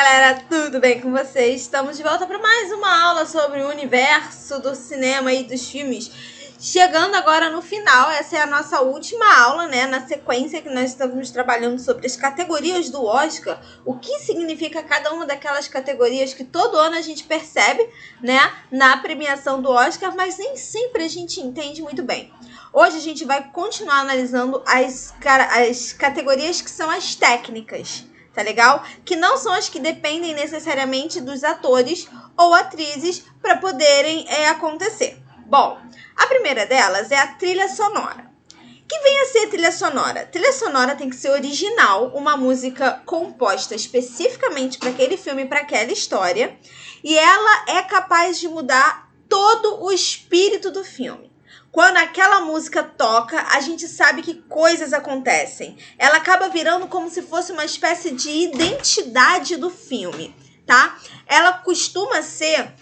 galera, tudo bem com vocês? Estamos de volta para mais uma aula sobre o universo do cinema e dos filmes. Chegando agora no final, essa é a nossa última aula, né? Na sequência que nós estamos trabalhando sobre as categorias do Oscar, o que significa cada uma daquelas categorias que todo ano a gente percebe, né? Na premiação do Oscar, mas nem sempre a gente entende muito bem. Hoje a gente vai continuar analisando as categorias que são as técnicas. Tá legal? Que não são as que dependem necessariamente dos atores ou atrizes para poderem acontecer. Bom, a primeira delas é a trilha sonora. Que vem a ser trilha sonora? Trilha sonora tem que ser original, uma música composta especificamente para aquele filme, para aquela história, e ela é capaz de mudar todo o espírito do filme. Quando aquela música toca, a gente sabe que coisas acontecem. Ela acaba virando como se fosse uma espécie de identidade do filme, tá? Ela costuma ser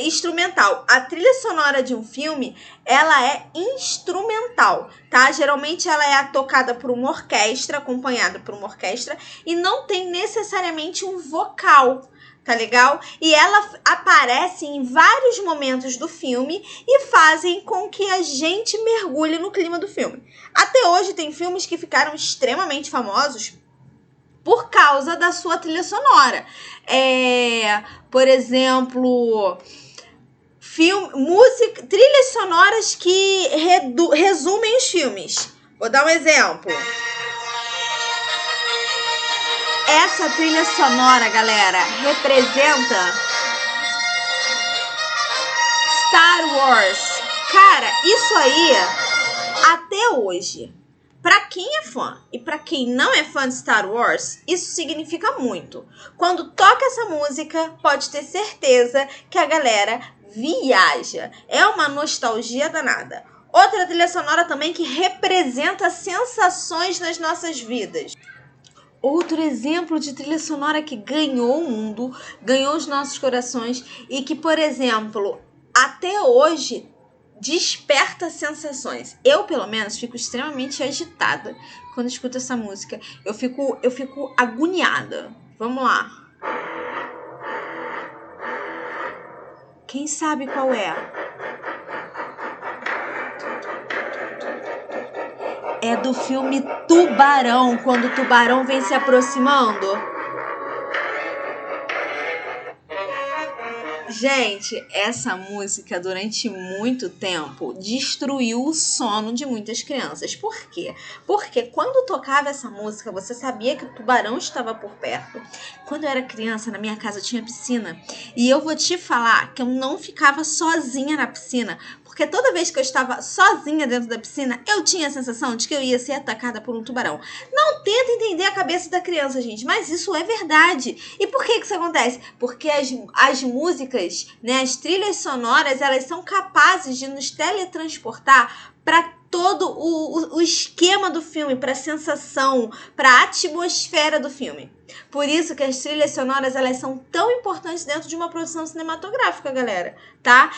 instrumental. A trilha sonora de um filme, ela é instrumental, tá? Geralmente ela é tocada por uma orquestra, acompanhada por uma orquestra, e não tem necessariamente um vocal. Tá legal? E ela aparece em vários momentos do filme e fazem com que a gente mergulhe no clima do filme. Até hoje tem filmes que ficaram extremamente famosos por causa da sua trilha sonora. Por exemplo, trilhas sonoras que resumem os filmes. Vou dar um exemplo. Essa trilha sonora, galera, representa Star Wars. Cara, isso aí, até hoje, pra quem é fã e pra quem não é fã de Star Wars, isso significa muito. Quando toca essa música, pode ter certeza que a galera viaja. É uma nostalgia danada. Outra trilha sonora também que representa sensações nas nossas vidas. Outro exemplo de trilha sonora que ganhou o mundo, ganhou os nossos corações e que, por exemplo, até hoje desperta sensações. Eu, pelo menos, fico extremamente agitada quando escuto essa música. Eu fico agoniada. Vamos lá. Quem sabe qual é? É do filme Tubarão, quando o tubarão vem se aproximando. Gente, essa música durante muito tempo destruiu o sono de muitas crianças. Por quê? Porque quando tocava essa música, você sabia que o tubarão estava por perto. Quando eu era criança, na minha casa tinha piscina. E eu vou te falar que eu não ficava sozinha na piscina. Porque toda vez que eu estava sozinha dentro da piscina, eu tinha a sensação de que eu ia ser atacada por um tubarão. Não tenta entender a cabeça da criança, gente, mas isso é verdade. E por que isso acontece? Porque as músicas, né, as trilhas sonoras, elas são capazes de nos teletransportar para todo o esquema do filme, para a sensação, para a atmosfera do filme. Por isso que as trilhas sonoras, elas são tão importantes dentro de uma produção cinematográfica, galera, tá?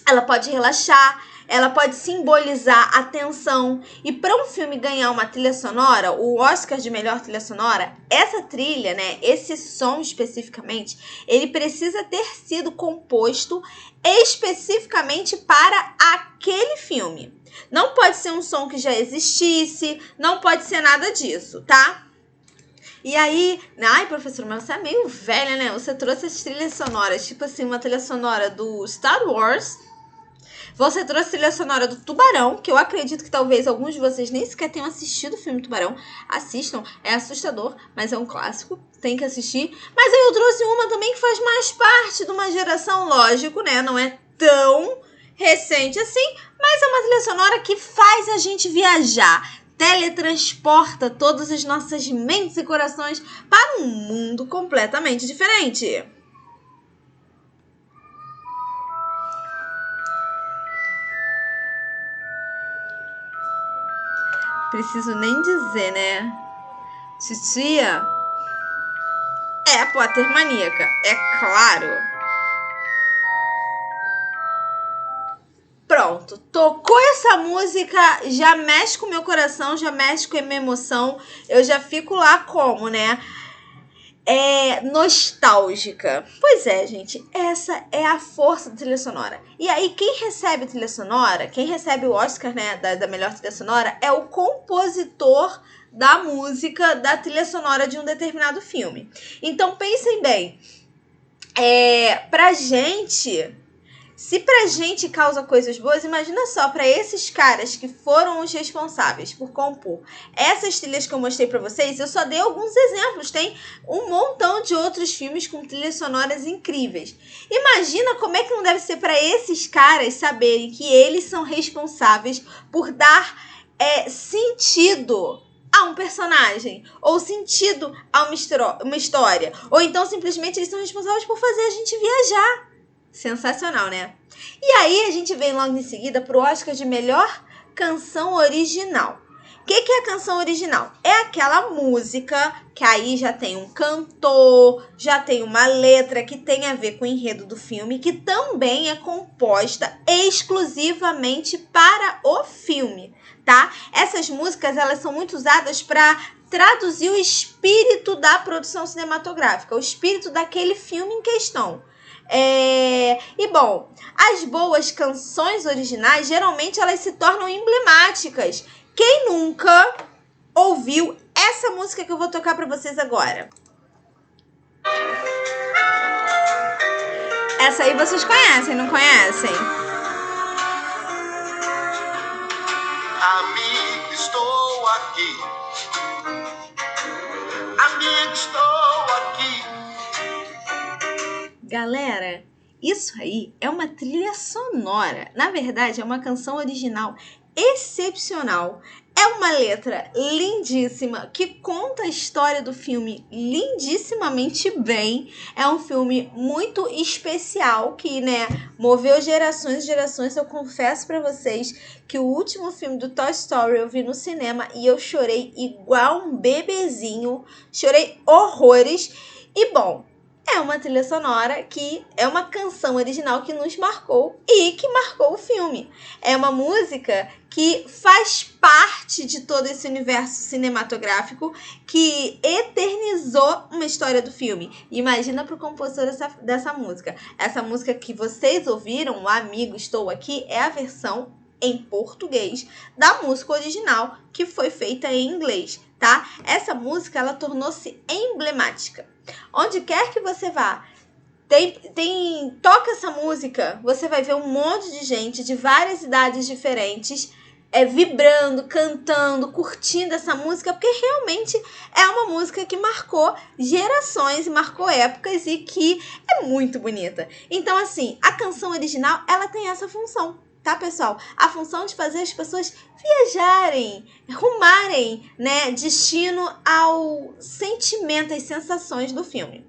Ela pode relaxar, ela pode simbolizar a tensão. E para um filme ganhar uma trilha sonora, o Oscar de melhor trilha sonora, essa trilha, né, esse som especificamente, ele precisa ter sido composto especificamente para aquele filme. Não pode ser um som que já existisse, não pode ser nada disso, tá? E aí, ai, professora, mas você é meio velha, né? Você trouxe as trilhas sonoras, tipo assim, uma trilha sonora do Star Wars. Você trouxe a trilha sonora do Tubarão, que eu acredito que talvez alguns de vocês nem sequer tenham assistido o filme Tubarão. Assistam, é assustador, mas é um clássico, tem que assistir. Mas aí eu trouxe uma também que faz mais parte de uma geração, lógico, né? Não é tão recente assim, mas é uma trilha sonora que faz a gente viajar. Teletransporta todas as nossas mentes e corações para um mundo completamente diferente. Preciso nem dizer, né? Titia é Pottermaníaca, é claro. Pronto, tocou essa música, já mexe com o meu coração, já mexe com a minha emoção. Eu já fico lá como, né? nostálgica. Pois é, gente, essa é a força da trilha sonora. E aí, quem recebe a trilha sonora, quem recebe o Oscar, né, da melhor trilha sonora, é o compositor da música, da trilha sonora de um determinado filme. Então, pensem bem, se pra gente causa coisas boas, imagina só pra esses caras que foram os responsáveis por compor essas trilhas que eu mostrei pra vocês. Eu só dei alguns exemplos, tem um montão de outros filmes com trilhas sonoras incríveis. Imagina como é que não deve ser pra esses caras saberem que eles são responsáveis por dar sentido a um personagem, ou sentido a uma história, ou então simplesmente eles são responsáveis por fazer a gente viajar. Sensacional, né? E aí a gente vem logo em seguida pro Oscar de melhor canção original. O que é a canção original? É aquela música que aí já tem um cantor, já tem uma letra que tem a ver com o enredo do filme, que também é composta exclusivamente para o filme, tá? Essas músicas, elas são muito usadas para traduzir o espírito da produção cinematográfica, o espírito daquele filme em questão. E bom, as boas canções originais geralmente elas se tornam emblemáticas. Quem nunca ouviu essa música que eu vou tocar pra vocês agora? Essa aí vocês conhecem, não conhecem? Amigo, estou aqui. Amigo, estou aqui. Galera, isso aí é uma trilha sonora. Na verdade, é uma canção original excepcional. É uma letra lindíssima que conta a história do filme lindissimamente bem. É um filme muito especial que, né, moveu gerações e gerações. Eu confesso pra vocês que o último filme do Toy Story eu vi no cinema e eu chorei igual um bebezinho. Chorei horrores. E bom, é uma trilha sonora que é uma canção original que nos marcou e que marcou o filme. É uma música que faz parte de todo esse universo cinematográfico que eternizou uma história do filme. Imagina pro compositor dessa música. Essa música que vocês ouviram, o Amigo Estou Aqui, é a versão em português da música original que foi feita em inglês, tá? Essa música, ela tornou-se emblemática. Onde quer que você vá, toca essa música, você vai ver um monte de gente de várias idades diferentes vibrando, cantando, curtindo essa música, porque realmente é uma música que marcou gerações, marcou épocas e que é muito bonita. Então, assim, a canção original, ela tem essa função, tá, pessoal? A função de fazer as pessoas viajarem, rumarem, né, destino ao sentimento, às sensações do filme.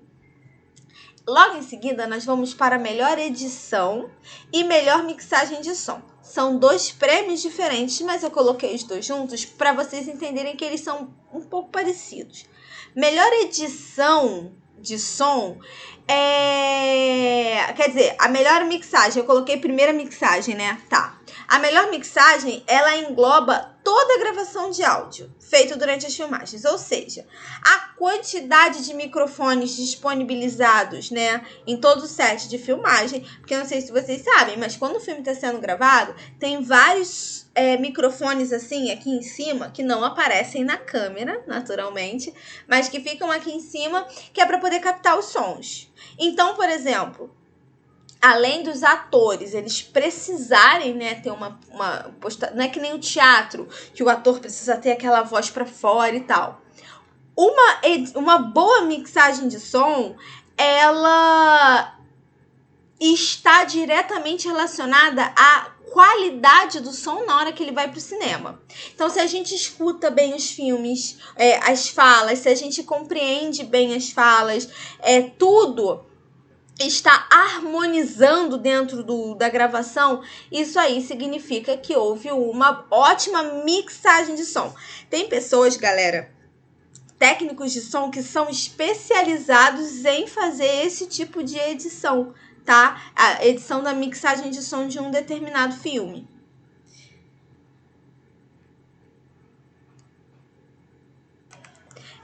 Logo em seguida, nós vamos para a melhor edição e melhor mixagem de som. São 2 prêmios diferentes, mas eu coloquei os 2 juntos para vocês entenderem que eles são um pouco parecidos. Melhor edição de som quer dizer, a melhor mixagem, eu coloquei primeira mixagem, né? Tá. A melhor mixagem, ela engloba toda a gravação de áudio feita durante as filmagens, ou seja, a quantidade de microfones disponibilizados, né, em todo o set de filmagem, porque eu não sei se vocês sabem, mas quando o filme está sendo gravado, tem vários microfones assim aqui em cima que não aparecem na câmera, naturalmente, mas que ficam aqui em cima, que é para poder captar os sons. Então, por exemplo, além dos atores, eles precisarem, né, ter uma não é que nem o teatro, que o ator precisa ter aquela voz para fora e tal. Uma boa mixagem de som, ela está diretamente relacionada à qualidade do som na hora que ele vai para o cinema. Então, se a gente escuta bem os filmes, as falas, se a gente compreende bem as falas, tudo está harmonizando dentro da gravação, isso aí significa que houve uma ótima mixagem de som. Tem pessoas, galera, técnicos de som que são especializados em fazer esse tipo de edição, tá? A edição da mixagem de som de um determinado filme.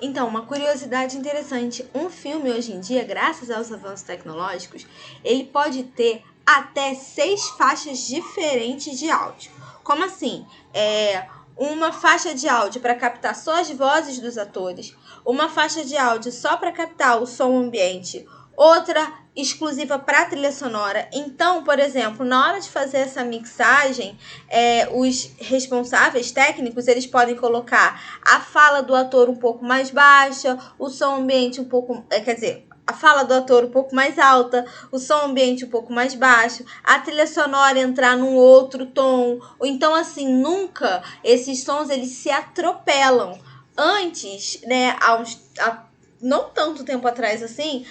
Então, uma curiosidade interessante, um filme hoje em dia, graças aos avanços tecnológicos, ele pode ter até 6 faixas diferentes de áudio. Como assim? Uma faixa de áudio para captar só as vozes dos atores, uma faixa de áudio só para captar o som ambiente, outra exclusiva para a trilha sonora. Então, por exemplo, na hora de fazer essa mixagem, os responsáveis técnicos, eles podem colocar a fala do ator um pouco mais baixa, o som ambiente um pouco... a fala do ator um pouco mais alta, o som ambiente um pouco mais baixo, a trilha sonora entrar num outro tom. Ou então, assim, nunca esses sons eles se atropelam. Antes, né, não tanto tempo atrás assim,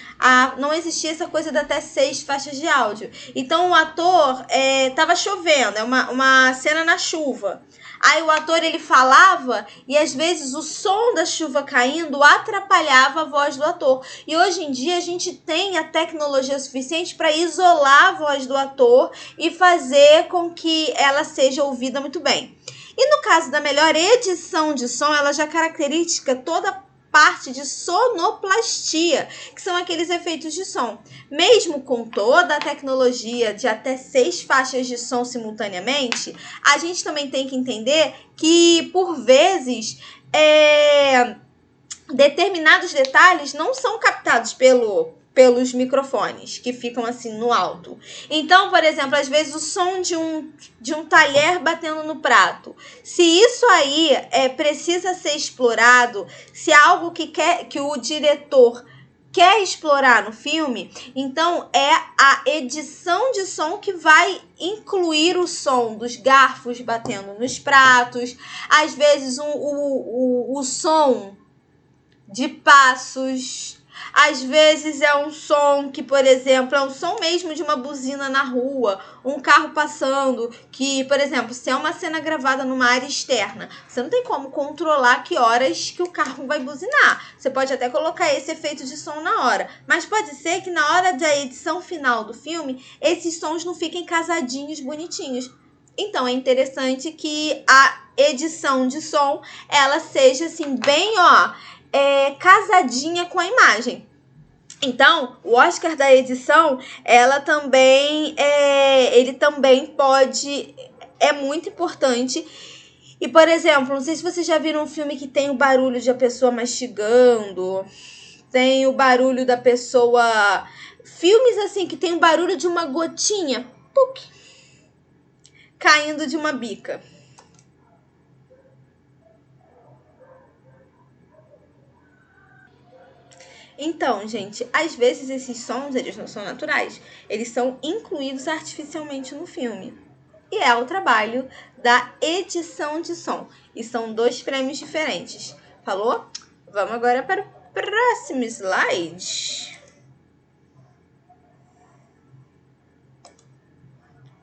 não existia essa coisa de até 6 faixas de áudio. Então o ator, tava chovendo, uma cena na chuva. Aí o ator ele falava e às vezes o som da chuva caindo atrapalhava a voz do ator. E hoje em dia a gente tem a tecnologia suficiente para isolar a voz do ator e fazer com que ela seja ouvida muito bem. E no caso da melhor edição de som, ela já caracteriza toda parte de sonoplastia, que são aqueles efeitos de som. Mesmo com toda a tecnologia de até 6 faixas de som simultaneamente, a gente também tem que entender que, por vezes, determinados detalhes não são captados pelos microfones, que ficam assim no alto. Então, por exemplo, às vezes o som de um talher batendo no prato. Se isso aí precisa ser explorado, se é algo que o diretor quer explorar no filme, então é a edição de som que vai incluir o som dos garfos batendo nos pratos, às vezes o som de passos. Às vezes é um som que, por exemplo, é um som mesmo de uma buzina na rua, um carro passando, que, por exemplo, se é uma cena gravada numa área externa, você não tem como controlar que horas que o carro vai buzinar. Você pode até colocar esse efeito de som na hora, mas pode ser que na hora da edição final do filme, esses sons não fiquem casadinhos, bonitinhos. Então, é interessante que a edição de som, ela seja assim, bem, casadinha com a imagem. Então, o Oscar da edição, ele também pode, é muito importante. E, por exemplo, não sei se vocês já viram um filme que tem o barulho de a pessoa mastigando, tem o barulho da pessoa... Filmes assim, que tem o barulho de uma gotinha, puc, caindo de uma bica. Então, gente, às vezes esses sons, eles não são naturais, eles são incluídos artificialmente no filme. E é o trabalho da edição de som. E são 2 prêmios diferentes. Falou? Vamos agora para o próximo slide.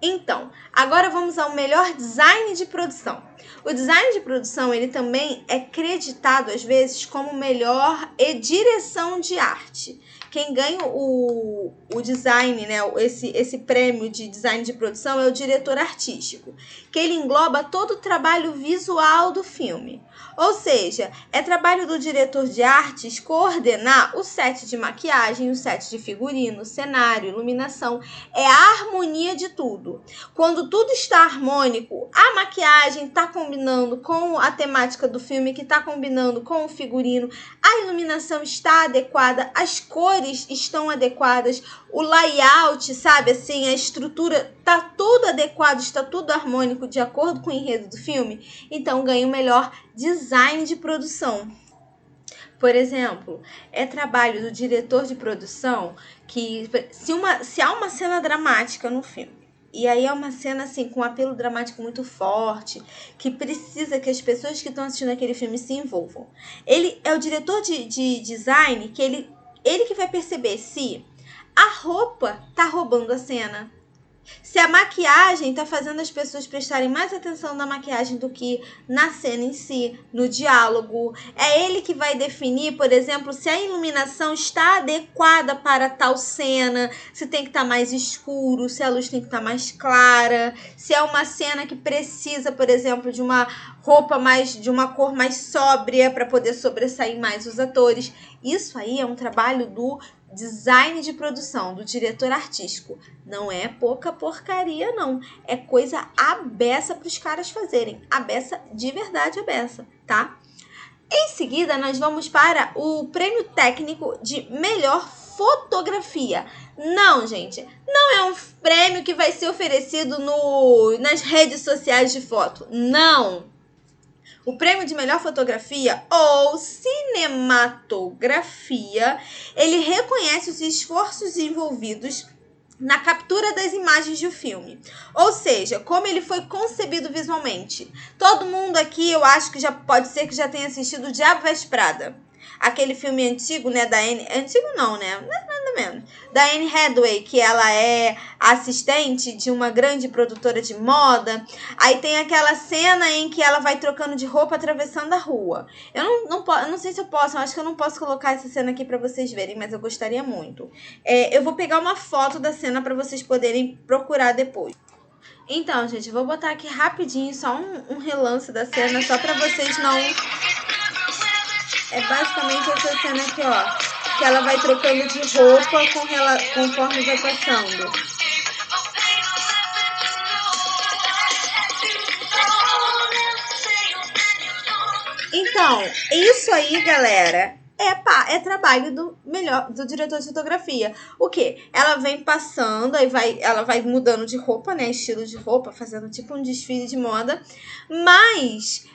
Então, agora vamos ao melhor design de produção. O design de produção, ele também é creditado, às vezes, como melhor direção de arte. Quem ganha o design, né, esse prêmio de design de produção é o diretor artístico, que ele engloba todo o trabalho visual do filme. Ou seja, é trabalho do diretor de artes coordenar o set de maquiagem, o set de figurino, cenário, iluminação. É a harmonia de tudo. Quando tudo está harmônico, a maquiagem está combinando com a temática do filme, que está combinando com o figurino, a iluminação está adequada, as cores estão adequadas, o layout, sabe, assim, a estrutura, está tudo adequado, está tudo harmônico de acordo com o enredo do filme, então ganha o melhor design de produção. Por exemplo, é trabalho do diretor de produção que, se há uma cena dramática no filme, e aí é uma cena assim com um apelo dramático muito forte, que precisa que as pessoas que estão assistindo aquele filme se envolvam. Ele é o diretor de design que ele que vai perceber se a roupa tá roubando a cena, Se a maquiagem tá fazendo as pessoas prestarem mais atenção na maquiagem do que na cena em si, no diálogo. É ele que vai definir, por exemplo, se a iluminação está adequada para tal cena, se tem que estar mais escuro, se a luz tem que estar mais clara, se é uma cena que precisa, por exemplo, de uma roupa de uma cor mais sóbria para poder sobressair mais os atores. Isso aí é um trabalho do design de produção, do diretor artístico. Não é pouca porcaria, não. É coisa abessa para os caras fazerem. Abessa de verdade, abessa, tá? Em seguida, nós vamos para o prêmio técnico de melhor fotografia. Não, gente, não é um prêmio que vai ser oferecido nas redes sociais de foto. Não. O prêmio de melhor fotografia ou cinematografia, ele reconhece os esforços envolvidos na captura das imagens do filme. Ou seja, como ele foi concebido visualmente. Todo mundo aqui, eu acho que já pode ser que já tenha assistido O Diabo Veste Prada. Aquele filme antigo, né, da Anne... Antigo não, né? Nada menos. Da Anne Hathaway, que ela é assistente de uma grande produtora de moda. Aí tem aquela cena em que ela vai trocando de roupa atravessando a rua. Eu não sei se eu posso, eu acho que eu não posso colocar essa cena aqui pra vocês verem, mas eu gostaria muito. Eu vou pegar uma foto da cena pra vocês poderem procurar depois. Então, gente, eu vou botar aqui rapidinho só um relance da cena, só pra vocês não... É basicamente essa cena aqui, ó. Que ela vai trocando de roupa conforme vai passando. Então, isso aí, galera, é trabalho do diretor de fotografia. O quê? Ela vem passando, ela vai mudando de roupa, né? Estilo de roupa, fazendo tipo um desfile de moda. Mas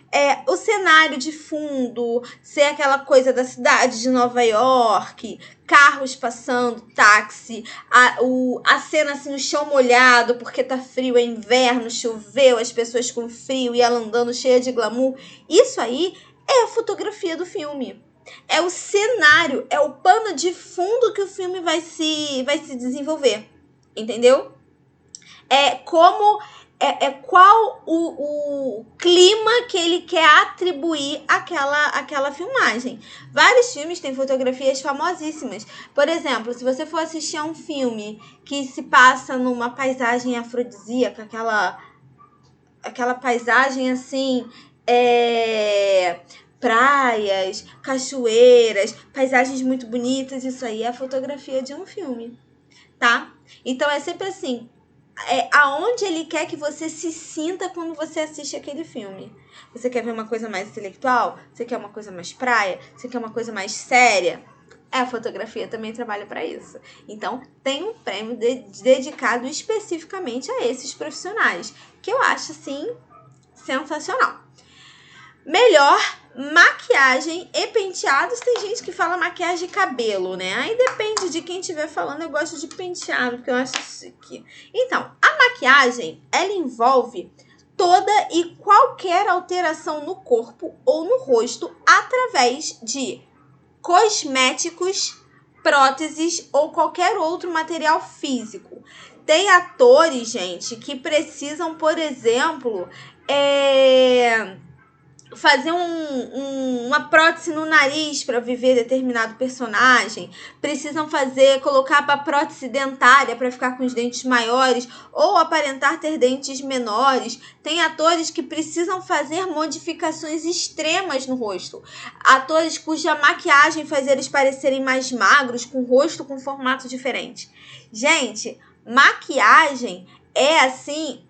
o cenário de fundo, ser aquela coisa da cidade de Nova York, carros passando, táxi, a cena assim, o chão molhado, porque tá frio, é inverno, choveu, as pessoas com frio e ela andando cheia de glamour. Isso aí é a fotografia do filme. É o cenário, é o pano de fundo que o filme vai se desenvolver. Entendeu? Qual o clima que ele quer atribuir àquela filmagem. Vários filmes têm fotografias famosíssimas. Por exemplo, se você for assistir a um filme que se passa numa paisagem afrodisíaca, aquela paisagem assim, praias, cachoeiras, paisagens muito bonitas, isso aí é a fotografia de um filme, tá? Então é sempre assim, aonde ele quer que você se sinta quando você assiste aquele filme. Você quer ver uma coisa mais intelectual? Você quer uma coisa mais praia? Você quer uma coisa mais séria? A fotografia também trabalha para isso. Então, tem um prêmio dedicado especificamente a esses profissionais, que eu acho, assim, sensacional. Melhor maquiagem e penteados. Tem gente que fala maquiagem de cabelo, né? Aí depende de quem estiver falando. Eu gosto de penteado, porque eu acho chique. Então, a maquiagem, ela envolve toda e qualquer alteração no corpo ou no rosto através de cosméticos, próteses ou qualquer outro material físico. Tem atores, gente, que precisam, por exemplo, fazer uma prótese no nariz para viver determinado personagem, precisam colocar para prótese dentária para ficar com os dentes maiores ou aparentar ter dentes menores. Tem atores que precisam fazer modificações extremas no rosto, atores cuja maquiagem faz eles parecerem mais magros, com rosto com formato diferente. Gente, maquiagem é assim,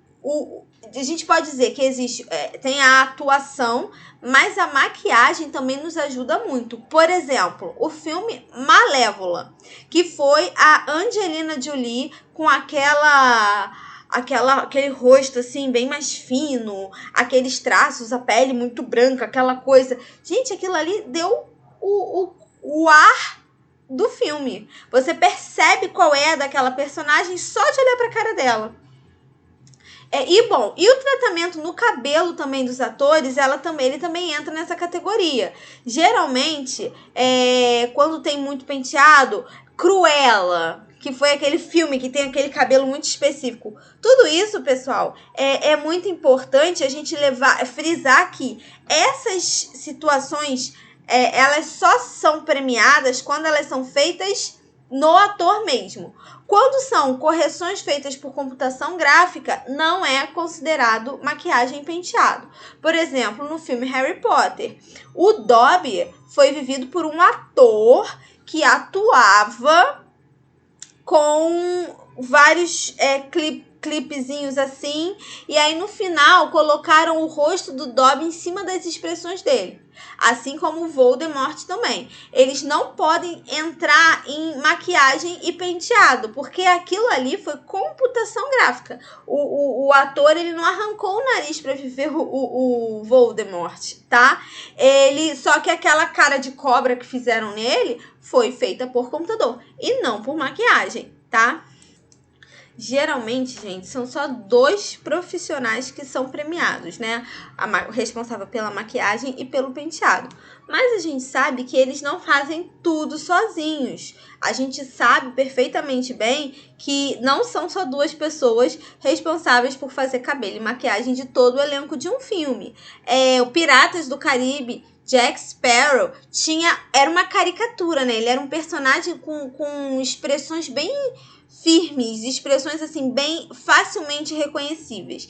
a gente pode dizer que existe, tem a atuação, mas a maquiagem também nos ajuda muito. Por exemplo, o filme Malévola, que foi a Angelina Jolie com aquele rosto assim bem mais fino, aqueles traços, a pele muito branca, aquela coisa. Gente, aquilo ali deu o ar do filme. Você percebe qual é daquela personagem só de olhar para a cara dela. E o tratamento no cabelo também dos atores, ele também entra nessa categoria. Geralmente, quando tem muito penteado, Cruella, que foi aquele filme que tem aquele cabelo muito específico. Tudo isso, pessoal, é muito importante a gente frisar que essas situações, elas só são premiadas quando elas são feitas no ator mesmo. Quando são correções feitas por computação gráfica, não é considerado maquiagem e penteado. Por exemplo, no filme Harry Potter, o Dobby foi vivido por um ator que atuava com vários clipezinhos assim, e aí no final colocaram o rosto do Dobby em cima das expressões dele. Assim como o Voldemort também. Eles não podem entrar em maquiagem e penteado, porque aquilo ali foi computação gráfica. O ator, ele não arrancou o nariz para viver o Voldemort, tá? Só que aquela cara de cobra que fizeram nele foi feita por computador e não por maquiagem, tá? Geralmente, gente, são só 2 profissionais que são premiados, né? O responsável pela maquiagem e pelo penteado. Mas a gente sabe que eles não fazem tudo sozinhos. A gente sabe perfeitamente bem que não são só 2 pessoas responsáveis por fazer cabelo e maquiagem de todo o elenco de um filme. O Piratas do Caribe, Jack Sparrow, era uma caricatura, né? Ele era um personagem com expressões bem firmes, expressões assim bem facilmente reconhecíveis.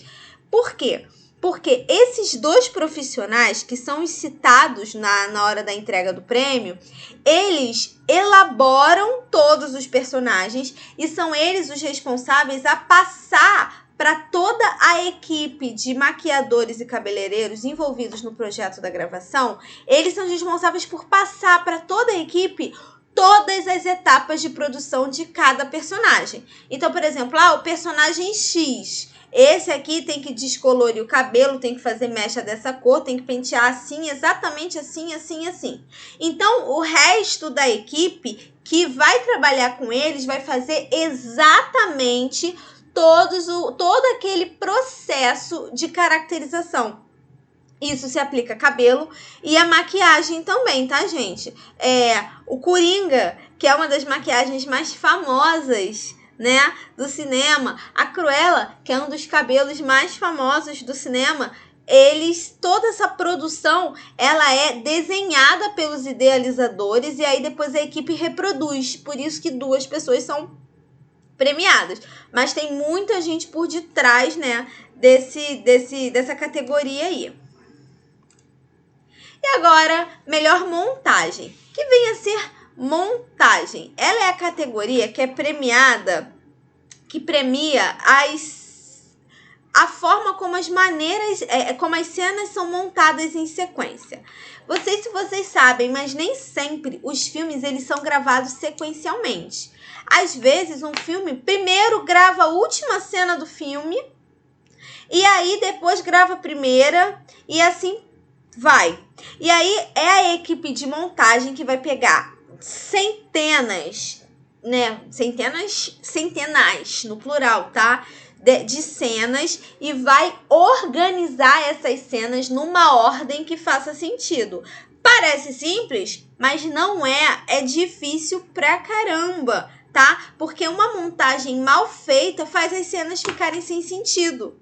Por quê? Porque esses 2 profissionais que são citados na hora da entrega do prêmio, eles elaboram todos os personagens e são eles os responsáveis a passar para toda a equipe de maquiadores e cabeleireiros envolvidos no projeto da gravação. Eles são responsáveis por passar para toda a equipe todas as etapas de produção de cada personagem. Então, por exemplo, o personagem X, esse aqui tem que descolorir o cabelo, tem que fazer mecha dessa cor, tem que pentear assim, exatamente assim, assim, assim. Então, o resto da equipe que vai trabalhar com eles vai fazer exatamente todo aquele processo de caracterização. Isso se aplica a cabelo e a maquiagem também, tá, gente? O Coringa, que é uma das maquiagens mais famosas, né, do cinema. A Cruella, que é um dos cabelos mais famosos do cinema. Toda essa produção, ela é desenhada pelos idealizadores e aí depois a equipe reproduz. Por isso que 2 pessoas são premiadas. Mas tem muita gente por detrás, né, dessa categoria aí. E agora, melhor montagem, que vem a ser montagem. Ela é a categoria que é premiada, que premia a forma como como as cenas são montadas em sequência. Se vocês sabem, mas nem sempre os filmes eles são gravados sequencialmente. Às vezes, um filme primeiro grava a última cena do filme, e aí depois grava a primeira, e assim vai. E aí é a equipe de montagem que vai pegar centenas, né? Centenas no plural, tá? De cenas e vai organizar essas cenas numa ordem que faça sentido. Parece simples, mas não é. É difícil pra caramba, tá? Porque uma montagem mal feita faz as cenas ficarem sem sentido.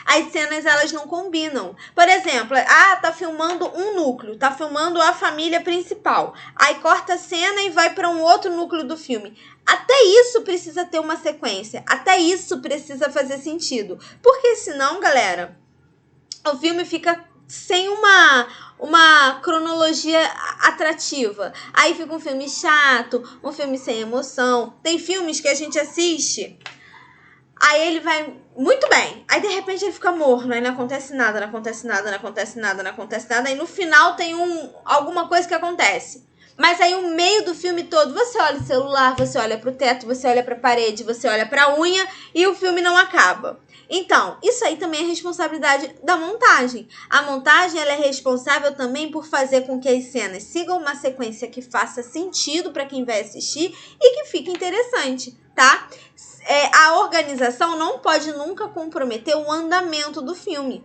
As cenas, elas não combinam. Por exemplo, tá filmando um núcleo, tá filmando a família principal. Aí corta a cena e vai para um outro núcleo do filme. Até isso precisa ter uma sequência. Até isso precisa fazer sentido. Porque senão, galera, o filme fica sem uma cronologia atrativa. Aí fica um filme chato, um filme sem emoção. Tem filmes que a gente assiste, aí ele vai muito bem. Aí, de repente, ele fica morno. Aí não acontece nada, não acontece nada, não acontece nada, não acontece nada. Aí, no final, tem alguma coisa que acontece. Mas aí o meio do filme todo, você olha o celular, você olha pro teto, você olha pra parede, você olha pra unha e o filme não acaba. Então, isso aí também é responsabilidade da montagem. A montagem ela é responsável também por fazer com que as cenas sigam uma sequência que faça sentido para quem vai assistir e que fique interessante, tá? A organização não pode nunca comprometer o andamento do filme.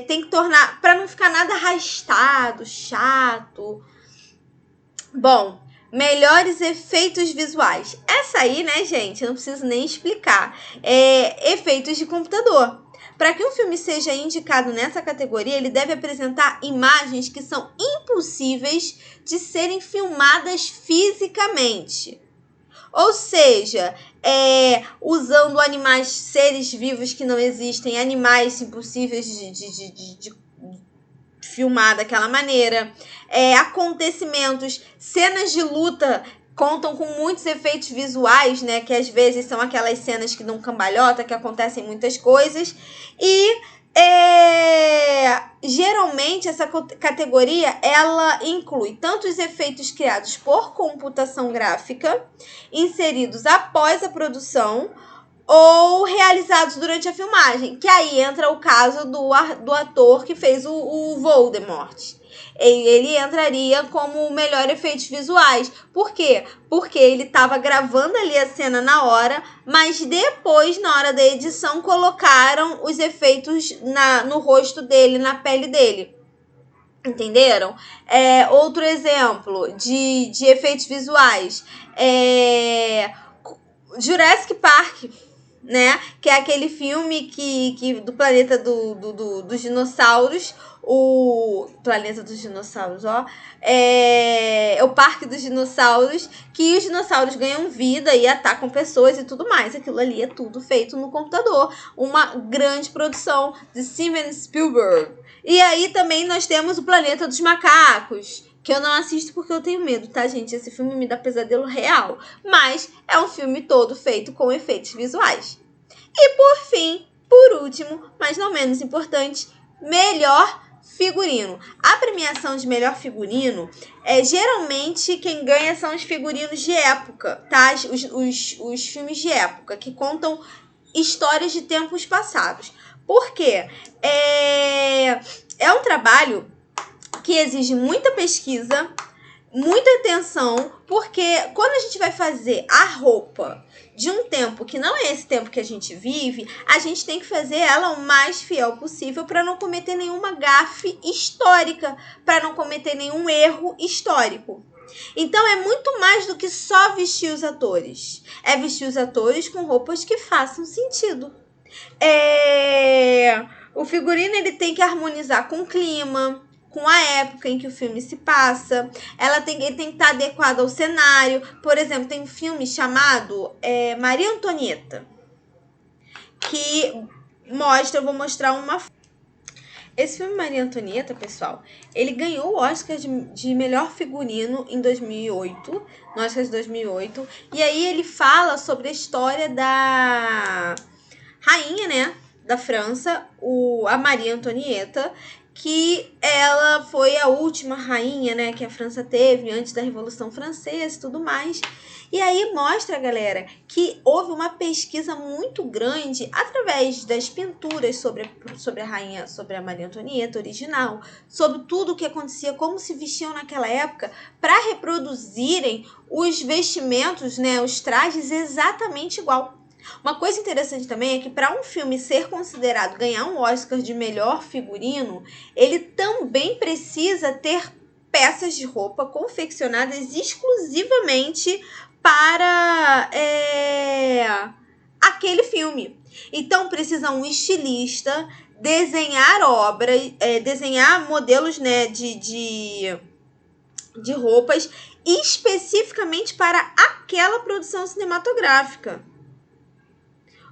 Tem que tornar, para não ficar nada arrastado, chato. Bom, melhores efeitos visuais. Essa aí, né, gente, eu não preciso nem explicar. Efeitos de computador. Para que um filme seja indicado nessa categoria, ele deve apresentar imagens que são impossíveis de serem filmadas fisicamente. Ou seja, usando animais, seres vivos que não existem, animais impossíveis de filmar daquela maneira, acontecimentos, cenas de luta contam com muitos efeitos visuais, né, que às vezes são aquelas cenas que dão cambalhota, que acontecem muitas coisas, e geralmente essa categoria ela inclui tanto os efeitos criados por computação gráfica, inseridos após a produção, ou realizados durante a filmagem, que aí entra o caso do ator que fez o Voldemort. Ele entraria como melhor efeitos visuais. Por quê? Porque ele estava gravando ali a cena na hora, mas depois, na hora da edição, colocaram os efeitos no rosto dele, na pele dele. Entenderam? Outro exemplo de efeitos visuais. Jurassic Park, né? Que é aquele filme que do planeta dos dinossauros. O planeta dos dinossauros, ó. É o parque dos dinossauros, que os dinossauros ganham vida e atacam pessoas e tudo mais. Aquilo ali é tudo feito no computador. Uma grande produção de Steven Spielberg. E aí também nós temos o Planeta dos Macacos, que eu não assisto porque eu tenho medo, tá, gente? Esse filme me dá pesadelo real. Mas é um filme todo feito com efeitos visuais. E por fim, por último, mas não menos importante, melhor figurino. A premiação de melhor figurino, geralmente quem ganha são os figurinos de época, tá? Os filmes de época, que contam histórias de tempos passados. Por quê? É um trabalho que exige muita pesquisa, muita atenção, porque quando a gente vai fazer a roupa de um tempo que não é esse tempo que a gente vive, a gente tem que fazer ela o mais fiel possível para não cometer nenhuma gafe histórica, para não cometer nenhum erro histórico. Então é muito mais do que só vestir os atores. É vestir os atores com roupas que façam sentido. O figurino ele tem que harmonizar com o clima, com a época em que o filme se passa. Ele tem que estar adequado ao cenário. Por exemplo, tem um filme chamado Maria Antonieta, que mostra, eu vou mostrar uma... Esse filme Maria Antonieta, pessoal, ele ganhou o Oscar de melhor figurino em 2008, no Oscar de 2008. E aí ele fala sobre a história da rainha, né, da França, a Maria Antonieta, que ela foi a última rainha, né, que a França teve antes da Revolução Francesa e tudo mais. E aí mostra, galera, que houve uma pesquisa muito grande através das pinturas sobre a rainha, sobre a Maria Antonieta original, sobre tudo o que acontecia, como se vestiam naquela época, para reproduzirem os vestimentos, né, os trajes exatamente igual. Uma coisa interessante também é que para um filme ser considerado ganhar um Oscar de melhor figurino, ele também precisa ter peças de roupa confeccionadas exclusivamente para aquele filme. Então precisa um estilista desenhar obras, desenhar modelos, né, de roupas especificamente para aquela produção cinematográfica.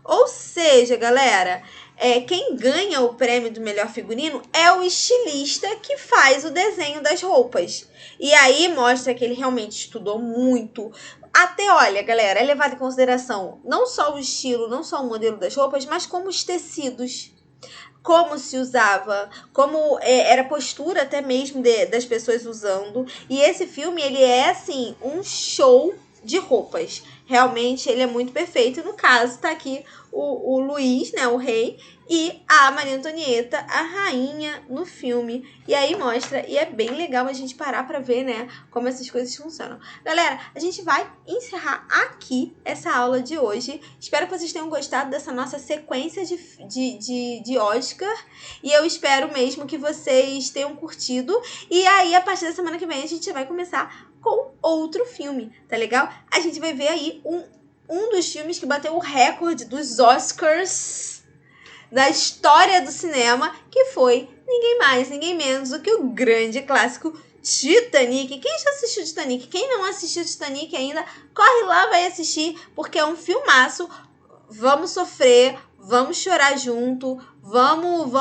Ou seja, galera, quem ganha o prêmio do melhor figurino é o estilista que faz o desenho das roupas. E aí mostra que ele realmente estudou muito. Até, olha, galera, é levado em consideração não só o estilo, não só o modelo das roupas, mas como os tecidos. como se usava, como era a postura até mesmo das pessoas usando. E esse filme, ele é, assim, um show de roupas. Realmente, ele é muito perfeito. No caso, tá aqui o Luiz, né, o rei, e a Maria Antonieta, a rainha, no filme. E aí mostra, e é bem legal a gente parar pra ver, né, como essas coisas funcionam. Galera, a gente vai encerrar aqui essa aula de hoje. Espero que vocês tenham gostado dessa nossa sequência de Oscar. E eu espero mesmo que vocês tenham curtido. E aí, a partir da semana que vem, a gente vai começar com outro filme, tá legal? A gente vai ver aí um dos filmes que bateu o recorde dos Oscars da história do cinema, que foi ninguém mais, ninguém menos do que o grande clássico Titanic. Quem já assistiu Titanic? Quem não assistiu Titanic ainda, corre lá, vai assistir, porque é um filmaço. Vamos sofrer, vamos chorar junto, vamos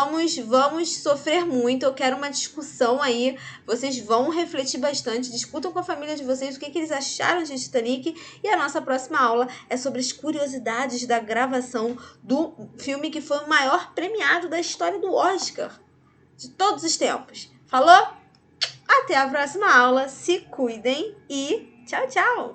sofrer muito. Eu quero uma discussão aí. Vocês vão refletir bastante, discutam com a família de vocês o que eles acharam de Titanic. E a nossa próxima aula é sobre as curiosidades da gravação do filme que foi o maior premiado da história do Oscar de todos os tempos. Falou? Até a próxima aula, se cuidem e tchau, tchau!